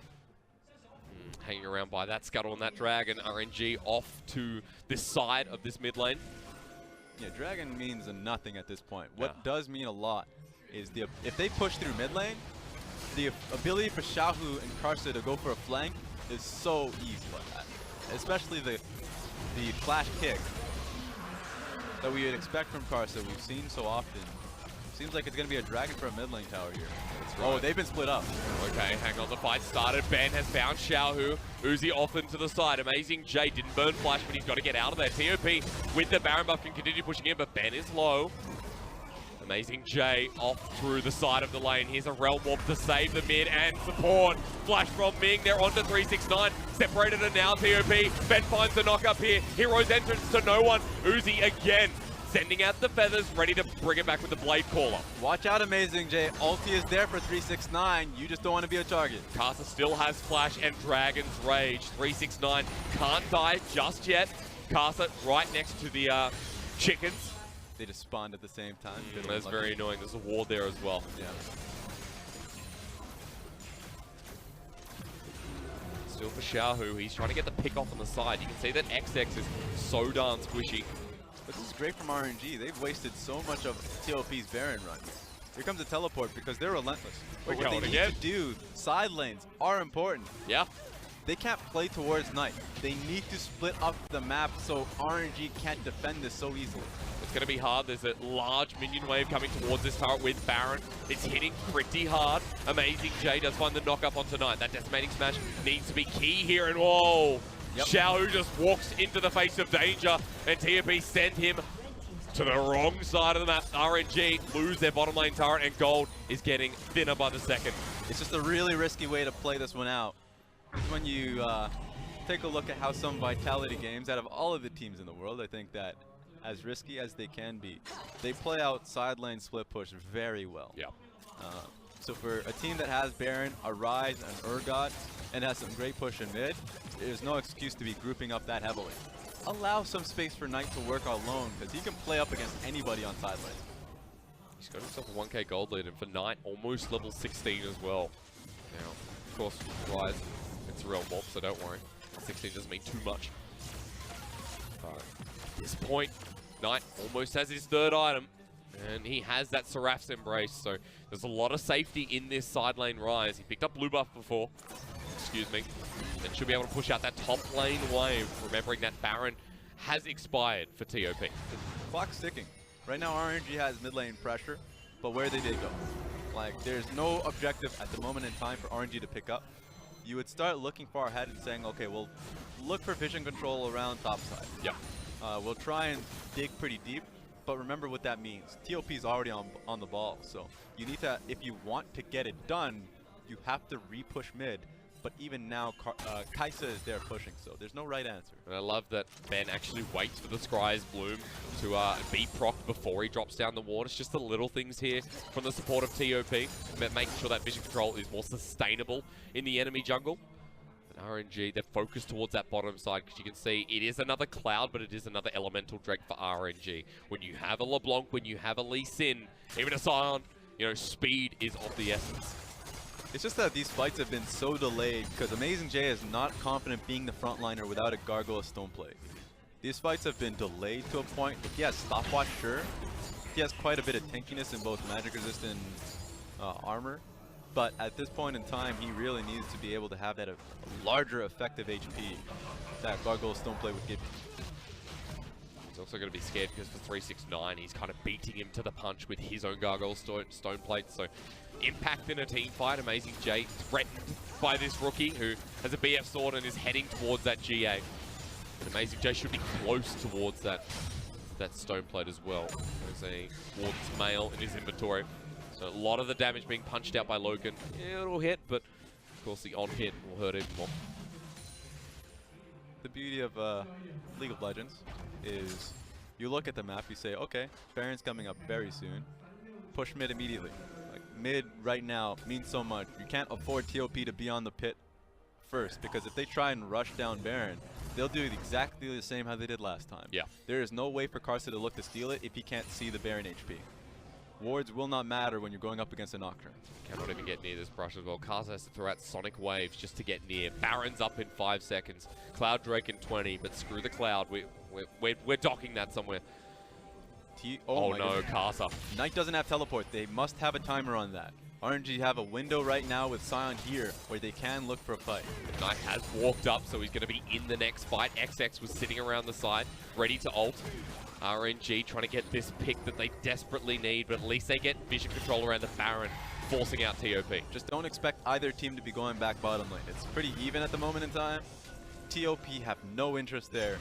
hanging around by that scuttle and that dragon. RNG off to this side of this mid lane. Yeah, dragon means nothing at this point. What does mean a lot is if they push through mid lane, the ability for Xiaohu and Karsa to go for a flank is so easy like that. Especially the flash kick that we would expect from Karsa, we've seen so often. Seems like it's going to be a dragon for a mid lane tower here. Right. Oh, they've been split up. Okay, hang on, the fight started. Ben has found Xiaohu. Uzi off into the side. Amazing J didn't burn flash, but he's got to get out of there. TOP with the Baron buff can continue pushing in, but Ben is low. Amazing J off through the side of the lane. Here's a Realm Warp to save the mid and support. Flash from Ming. They're on to 369. Separated and now TOP. Ben finds the knock up here. Heroes entrance to no one. Uzi again. Sending out the feathers, ready to bring it back with the Blade Caller. Watch out, Amazing J. Ulti is there for 369. You just don't want to be a target. Karsa still has Flash and Dragon's Rage. 369 can't die just yet. Karsa right next to the chickens. They just spawned at the same time. That's very annoying. There's a ward there as well. Yeah. Still for Xiaohu. He's trying to get the pick off on the side. You can see that XX is so darn squishy. This is great from RNG. They've wasted so much of TOP's Baron run. Here comes a teleport because they're relentless. But what they need to do, side lanes are important. Yeah. They can't play towards Knight. They need to split up the map so RNG can't defend this so easily. It's going to be hard. There's a large minion wave coming towards this turret with Baron. It's hitting pretty hard. Amazing J does find the knock up on tonight. That Decimating Smash needs to be key here. And whoa! Yep. Xiaohu just walks into the face of danger, and TOP send him to the wrong side of the map. RNG lose their bottom lane turret, and gold is getting thinner by the second. It's just a really risky way to play this one out. It's when you take a look at how some Vitality games, out of all of the teams in the world, I think that as risky as they can be, they play out side lane split push very well. Yeah. So for a team that has Baron, a Rise, an Urgot, and has some great push in mid, there's no excuse to be grouping up that heavily. Allow some space for Knight to work alone, because he can play up against anybody on side lane. He's got himself a 1k gold lead, and for Knight, almost level 16 as well. Now, of course, Rise, it's a real mob, so don't worry. 16 doesn't mean too much. But at this point, Knight almost has his third item. And he has that Seraph's Embrace, so there's a lot of safety in this side lane Rise. He picked up blue buff before, excuse me, and should be able to push out that top lane wave, remembering that Baron has expired for TOP. The clock's ticking. Right now RNG has mid lane pressure, but where did they go? Like, there's no objective at the moment in time for RNG to pick up. You would start looking far ahead and saying, okay, we'll look for vision control around top side. Yep. We'll try and dig pretty deep. But remember what that means. TOP is already on the ball, so you need to, if you want to get it done, you have to re-push mid. But even now, Kaisa is there pushing, so there's no right answer. And I love that Ben actually waits for the Scry's Bloom to be procced before he drops down the ward. It's just the little things here from the support of TOP, making sure that vision control is more sustainable in the enemy jungle. RNG, they're focused towards that bottom side because you can see it is another Cloud, but it is another Elemental Drake for RNG. When you have a LeBlanc, when you have a Lee Sin, even a Sion, you know, speed is of the essence. It's just that these fights have been so delayed because Amazing J is not confident being the frontliner without a Gargoyle Stoneplay. These fights have been delayed to a point. He has stopwatch, sure. He has quite a bit of tankiness in both magic resist and armor. But at this point in time, he really needs to be able to have that a larger effective HP that Gargoyle Stoneplay would give you. He's also going to be scared because for 369, he's kind of beating him to the punch with his own gargoyle stone plates. So impact in a team fight. Amazing J threatened by this rookie who has a BF sword and is heading towards that GA. And Amazing J should be close towards that stone plate as well. There's a Warden's Mail in his inventory. So a lot of the damage being punched out by Logan. Yeah, it'll hit, but of course the on hit will hurt even more. The beauty of League of Legends is you look at the map, you say, okay, Baron's coming up very soon. Push mid immediately. Like mid right now means so much. You can't afford TOP to be on the pit first, because if they try and rush down Baron, they'll do exactly the same how they did last time. Yeah. There is no way for Karsa to look to steal it if he can't see the Baron HP. Wards will not matter when you're going up against a Nocturne. Cannot even get near this brush as well. Karsa has to throw out Sonic Waves just to get near. Baron's up in 5 seconds. Cloud Drake in 20, but screw the Cloud. We're docking that somewhere. Oh no, Karsa. Knight doesn't have teleport. They must have a timer on that. RNG have a window right now with Sion here where they can look for a fight. Knight has walked up, so he's going to be in the next fight. XX was sitting around the side, ready to ult. RNG trying to get this pick that they desperately need, but at least they get vision control around the Baron, forcing out TOP. Just don't expect either team to be going back bottom lane. It's pretty even at the moment in time. TOP have no interest there.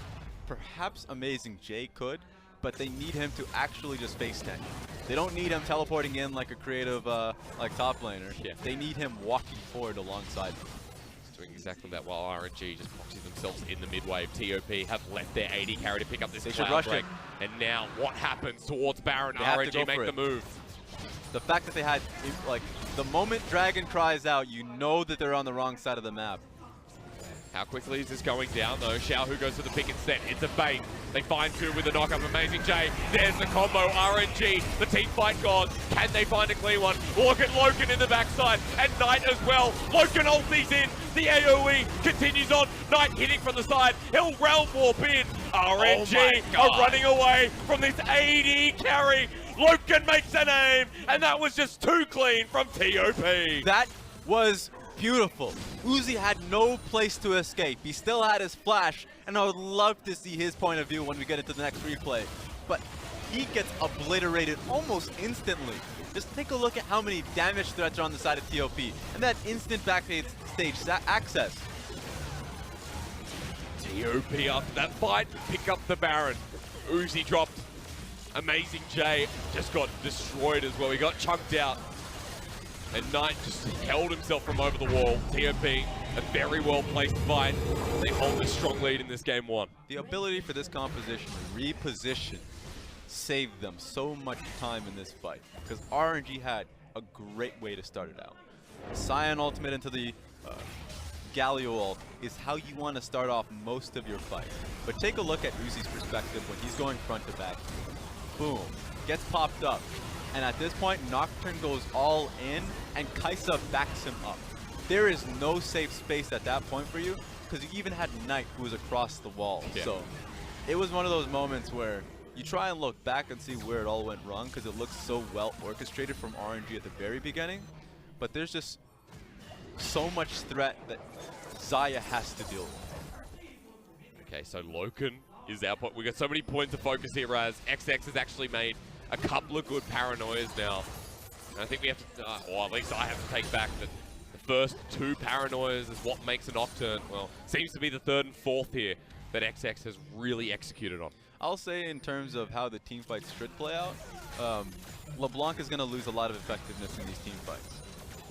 Perhaps Amazing J could, but they need him to actually just face tank. They don't need him teleporting in like a creative like top laner. Yeah. They need him walking forward alongside them. He's doing exactly that while RNG just proxies themselves in the mid wave. TOP have left their AD carry to pick up this Cloud Drake. And now what happens towards Baron? RNG make the move. The fact that they had, like, the moment Dragon cries out, you know that they're on the wrong side of the map. How quickly is this going down though? Xiaohu goes to the pick instead. It's a bait. They find two with the knock-up. Amazing J. There's the combo. RNG, the team fight gods. Can they find a clean one? Look at Logan in the backside. And Knight as well. Logan ulties in. The AoE continues on. Knight hitting from the side. He'll realm warp in. RNG are running away from this AD carry. Logan makes an aim. And that was just too clean from TOP. That was beautiful. Uzi had no place to escape. He still had his flash, and I would love to see his point of view when we get into the next replay. But he gets obliterated almost instantly. Just take a look at how many damage threats are on the side of TOP, and that instant backstage access. TOP after that fight, pick up the Baron. Uzi dropped. Amazing J just got destroyed as well. He got chunked out. And Knight just held himself from over the wall. TOP, a very well-placed fight. They hold a strong lead in this game one. The ability for this composition to reposition saved them so much time in this fight, because RNG had a great way to start it out. Sion ultimate into the Galio ult is how you want to start off most of your fight. But take a look at Uzi's perspective when he's going front to back. Boom, gets popped up. And at this point, Nocturne goes all in, and Kaisa backs him up. There is no safe space at that point for you, because you even had Knight who was across the wall. Yeah. So it was one of those moments where you try and look back and see where it all went wrong, because it looks so well orchestrated from RNG at the very beginning. But there's just so much threat that Xayah has to deal with. Okay, so Loken is our point. We got so many points to focus here, Raz. XX has actually made a couple of good paranoias now. And I think we have to, or at least I have to take back that the first two paranoias is what makes a Nocturne. Well, seems to be the third and fourth here that XX has really executed on. I'll say in terms of how the team fights should play out, LeBlanc is going to lose a lot of effectiveness in these team fights.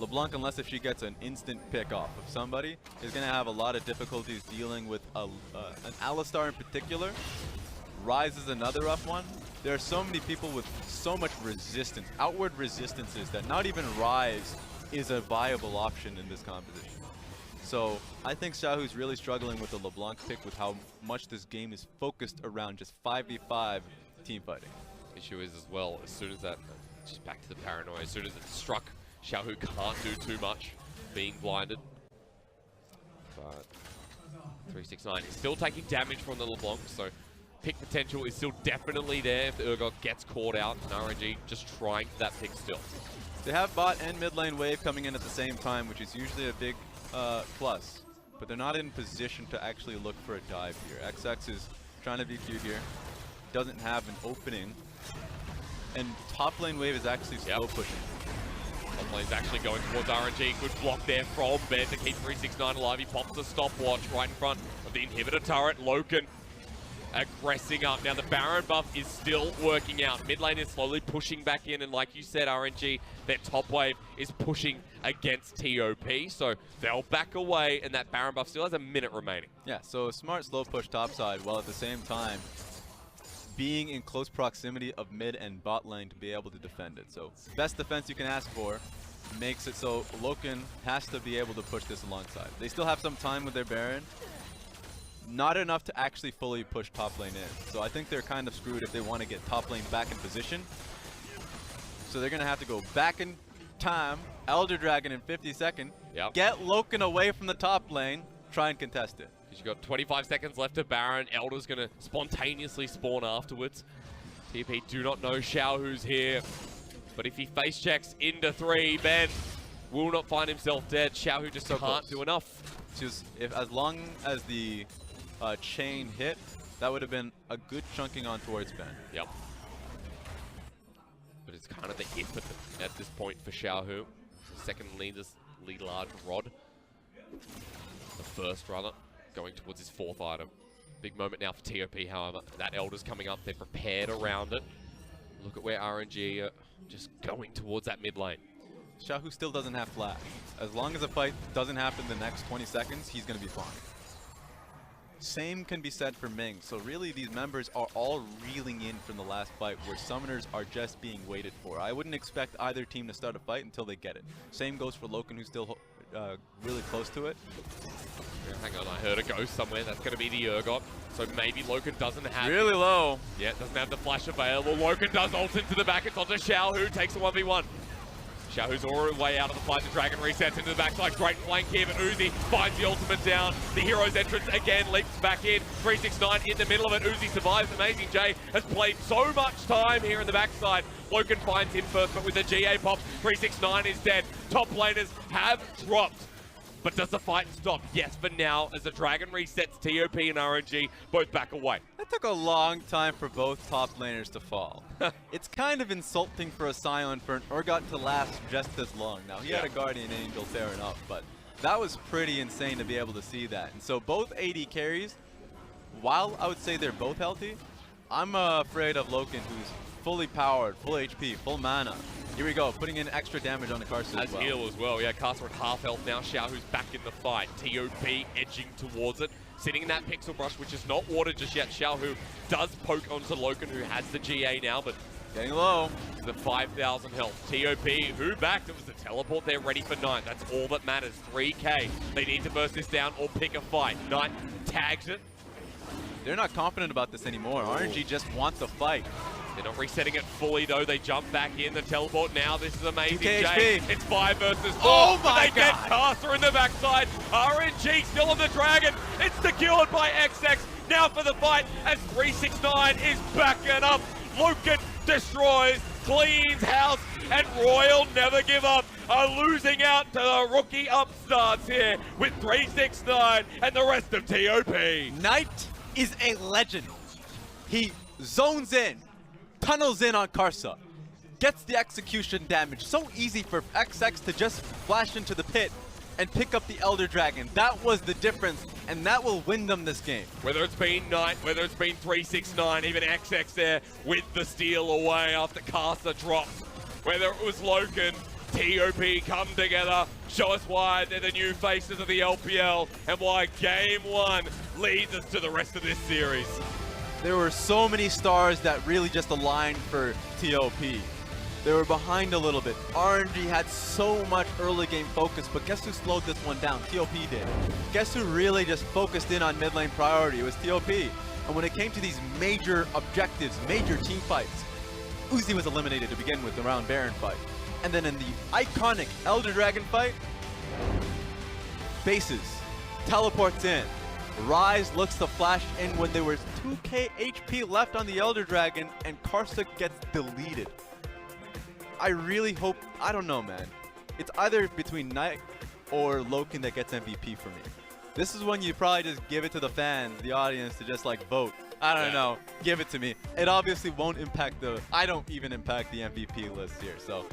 LeBlanc, unless if she gets an instant pick off of somebody, is going to have a lot of difficulties dealing with an Alistar in particular. Ryze is another rough one. There are so many people with so much resistance, outward resistances, that not even Ryze is a viable option in this composition. So I think Xiaohu's really struggling with the LeBlanc pick with how much this game is focused around just 5v5 team fighting. Issue is as well, as soon as that, just back to the paranoia, as soon as it struck, Xiaohu can't do too much, being blinded. But 369 is still taking damage from the LeBlanc, so pick potential is still definitely there if the Urgot gets caught out, and RNG just trying for that pick still. They have bot and mid lane wave coming in at the same time, which is usually a big plus, but they're not in position to actually look for a dive here. XX is trying to be cute here. doesn't have an opening. And top lane wave is actually slow pushing. Top lane's actually going towards RNG. Good block there from Ben to keep 369 alive. He pops the stopwatch right in front of the inhibitor turret. Loken aggressing up. Now the Baron buff is still working out. Mid lane is slowly pushing back in, and like you said, RNG, their top wave is pushing against TOP, so they'll back away, and that Baron buff still has a minute remaining. Yeah, so a smart slow push topside, while at the same time being in close proximity of mid and bot lane to be able to defend it. So best defense you can ask for, makes it so Loken has to be able to push this alongside. They still have some time with their Baron. Not enough to actually fully push top lane in. So I think they're kind of screwed if they want to get top lane back in position. So they're going to have to go back in time, Elder Dragon in 50 seconds, get Loken away from the top lane, try and contest it. You've got 25 seconds left to Baron. Elder's going to spontaneously spawn afterwards. TP do not know Xiaohu's here. But if he face checks into 3, Ben will not find himself dead. Xiaohu just can't do enough. Just as long as the chain hit, that would have been a good chunking on towards Ben. Yep. But it's kind of the if at this point for Xiaohu. Second lead large rod. The first, rather, going towards his 4th item. Big moment now for TOP, however. That Elder's coming up. They're prepared around it. Look at where RNG are just going towards that mid lane. Xiaohu still doesn't have flash. As long as the fight doesn't happen the next 20 seconds, he's going to be fine. Same can be said for Ming. So really, these members are all reeling in from the last fight, where summoners are just being waited for. I wouldn't expect either team to start a fight until they get it. Same goes for Loken, who's still really close to it. Hang on, I heard a ghost somewhere. That's going to be the Urgot. So maybe Loken doesn't have... Really low. Yeah, doesn't have the flash available. Loken does ult into the back. It's onto Xiaohu, takes a 1v1. Xiaohu's already way out of the fight. The Dragon resets into the backside. Great flank here, but Uzi finds the ultimate down. The hero's entrance again leaps back in. 369 in the middle of it. Uzi survives. Amazing J has played so much time here in the backside. Loken finds him first, but with the GA pop, 369 is dead. Top laners have dropped. But does the fight stop? Yes, for now, as the Dragon resets, TOP and RNG both back away. It took a long time for both top laners to fall. It's kind of insulting for a Scion for an Urgot to last just as long. Now, he had a Guardian Angel, fair enough, but that was pretty insane to be able to see that. And so both AD carries, while I would say they're both healthy, I'm afraid of Loken, who's fully powered, full HP, full mana. Here we go, putting in extra damage on the Karsa as well. Heal as well, yeah. Karsa at half health now. Xiaohu's back in the fight. TOP edging towards it. Sitting in that Pixel Brush, which is not watered just yet. Xiaohu does poke onto Loken, who has the GA now, but getting low. The 5,000 health. TOP, who backed? It was the teleport. They're ready for Knight. That's all that matters. 3K. They need to burst this down or pick a fight. Knight tags it. They're not confident about this anymore. RNG just wants a fight. They're not resetting it fully, though. They jump back in. The teleport now. This is amazing. Jay. It's 5 versus 4. Oh my God. They get Karsa in the backside. RNG still on the Dragon. It's secured by XX. Now for the fight as 369 is backing up. Loken destroys, cleans house, and Royal Never Give Up are losing out to the rookie upstarts here with 369 and the rest of TOP. Knight is a legend. He zones in, tunnels in on Karsa, gets the execution damage. So easy for XX to just flash into the pit and pick up the Elder Dragon. That was the difference, and that will win them this game. Whether it's been Knight, whether it's been 369, even XX there with the steal away after Karsa dropped. Whether it was Loken, TOP come together, show us why they're the new faces of the LPL and why Game 1 leads us to the rest of this series. There were so many stars that really just aligned for TOP. They were behind a little bit. RNG had so much early game focus, but guess who slowed this one down? TOP did. Guess who really just focused in on mid lane priority? It was TOP. And when it came to these major objectives, major team fights, Uzi was eliminated to begin with around Baron fight. And then in the iconic Elder Dragon fight, bases, teleports in. Ryze looks to flash in when there was 2k HP left on the Elder Dragon, and Karsa gets deleted. I really hope, I don't know, man. It's either between Knight or Loken that gets MVP for me. This is when you probably just give it to the fans, the audience, to just like vote. I don't know. Give it to me. It obviously won't impact the. I don't even impact the MVP list here. So,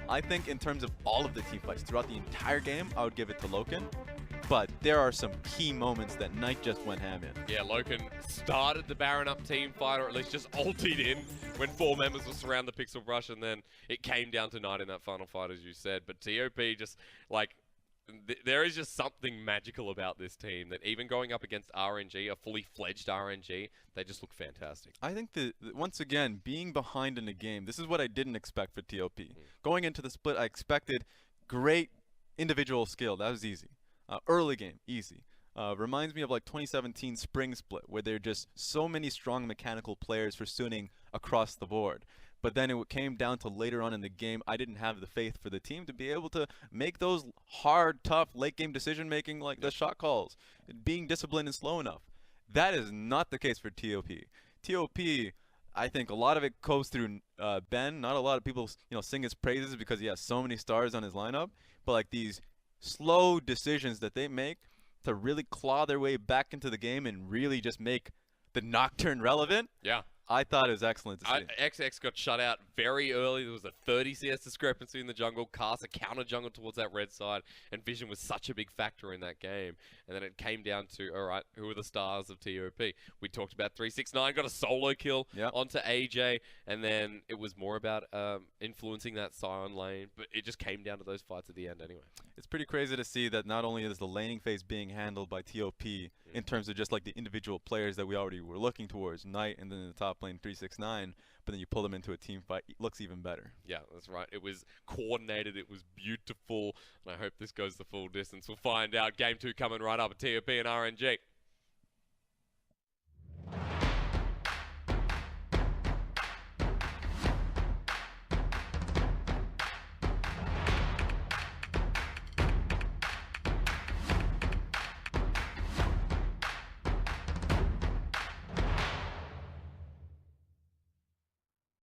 I think in terms of all of the team fights throughout the entire game, I would give it to Loken. But there are some key moments that Knight just went ham in. Yeah, Loken started the Baron up team fight, or at least just ultied in when 4 members were surround the Pixel Brush, and then it came down to Knight in that final fight, as you said. But TOP just, like, there is just something magical about this team that even going up against RNG, a fully fledged RNG, they just look fantastic. I think that, once again, being behind in a game, this is what I didn't expect for TOP. Going into the split, I expected great individual skill. That was easy. Early game, easy. Reminds me of like 2017 Spring Split, where there are just so many strong mechanical players for Suning across the board. But then it came down to later on in the game, I didn't have the faith for the team to be able to make those hard, tough, late-game decision-making, like the shot calls, being disciplined and slow enough. That is not the case for TOP. TOP, I think a lot of it goes through Ben. Not a lot of people, sing his praises because he has so many stars on his lineup. But like these slow decisions that they make to really claw their way back into the game and really just make the Nocturne relevant. Yeah. I thought it was excellent to see. XX got shut out very early. There was a 30 CS discrepancy in the jungle. Cast a counter jungle towards that red side, and Vision was such a big factor in that game. And then it came down to, all right, who are the stars of TOP? We talked about 369, got a solo kill onto AJ, and then it was more about influencing that Sion lane, but it just came down to those fights at the end anyway. It's pretty crazy to see that not only is the laning phase being handled by TOP in terms of just like the individual players that we already were looking towards, Knight and then in the top lane 369, but then you pull them into a team fight, it looks even better. Yeah, that's right. It was coordinated, it was beautiful, and I hope this goes the full distance. We'll find out. Game 2 coming right up at TOP and RNG.